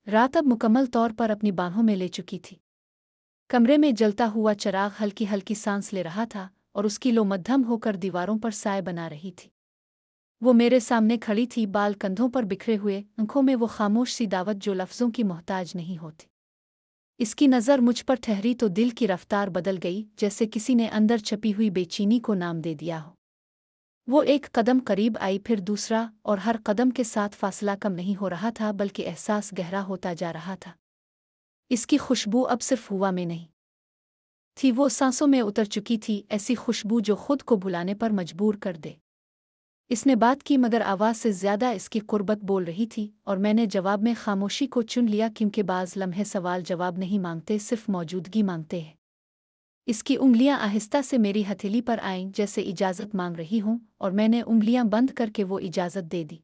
रात अब मुकम्मल तौर पर अपनी बाहों में ले चुकी थी। कमरे में जलता हुआ चराग हल्की हल्की सांस ले रहा था और उसकी लो मध्यम होकर दीवारों पर साए बना रही थी। वो मेरे सामने खड़ी थी, बाल कंधों पर बिखरे हुए, आंखों में वो खामोश सी दावत जो लफ्ज़ों की मोहताज नहीं होती। इसकी नज़र मुझ पर ठहरी तो दिल की रफ्तार बदल गई, जैसे किसी ने अंदर छपी हुई बेचैनी को नाम दे दिया हो। वो एक कदम करीब आई, फिर दूसरा, और हर कदम के साथ फासला कम नहीं हो रहा था बल्कि एहसास गहरा होता जा रहा था। इसकी खुशबू अब सिर्फ हवा में नहीं थी, वो सांसों में उतर चुकी थी, ऐसी खुशबू जो खुद को भुलाने पर मजबूर कर दे। इसने बात की मगर आवाज़ से ज़्यादा इसकी कुर्बत बोल रही थी, और मैंने जवाब में खामोशी को चुन लिया, क्योंकि बाज़ लम्हे सवाल जवाब नहीं मांगते, सिर्फ मौजूदगी मांगते हैं। इसकी उंगलियां आहिस्ता से मेरी हथेली पर आईं, जैसे इजाज़त मांग रही हूं, और मैंने उंगलियां बंद करके वो इजाज़त दे दी।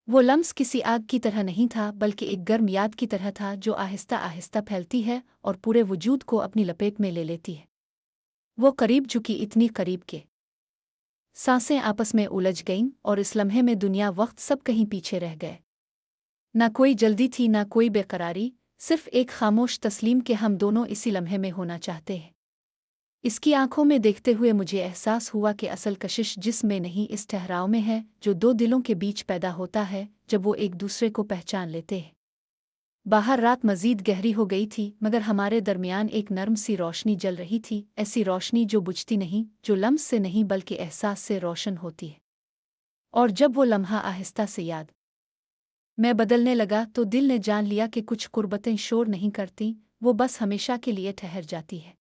वो लम्स किसी आग की तरह नहीं था, बल्कि एक गर्म याद की तरह था जो आहिस्ता आहिस्ता फैलती है और पूरे वजूद को अपनी लपेट में ले लेती है। वो करीब झुकी, इतनी करीब के सांसें आपस में उलझ गईं, और इस लम्हे में दुनिया वक्त सब कहीं पीछे रह गए। न कोई जल्दी थी, न कोई बेकरारी, सिर्फ एक खामोश तस्लीम के हम दोनों इसी लम्हे में होना चाहते हैं। इसकी आंखों में देखते हुए मुझे एहसास हुआ कि असल कशिश जिस्म में नहीं, इस ठहराव में है जो दो दिलों के बीच पैदा होता है जब वो एक दूसरे को पहचान लेते हैं। बाहर रात मजीद गहरी हो गई थी, मगर हमारे दरमियान एक नर्म सी रोशनी जल रही थी, ऐसी रोशनी जो बुझती नहीं, जो लम्स से नहीं बल्कि एहसास से रोशन होती है। और जब वो लम्हा आहिस्ता से याद मैं बदलने लगा तो दिल ने जान लिया कि कुछ कुर्बतें शोर नहीं करती, वो बस हमेशा के लिए ठहर जाती है।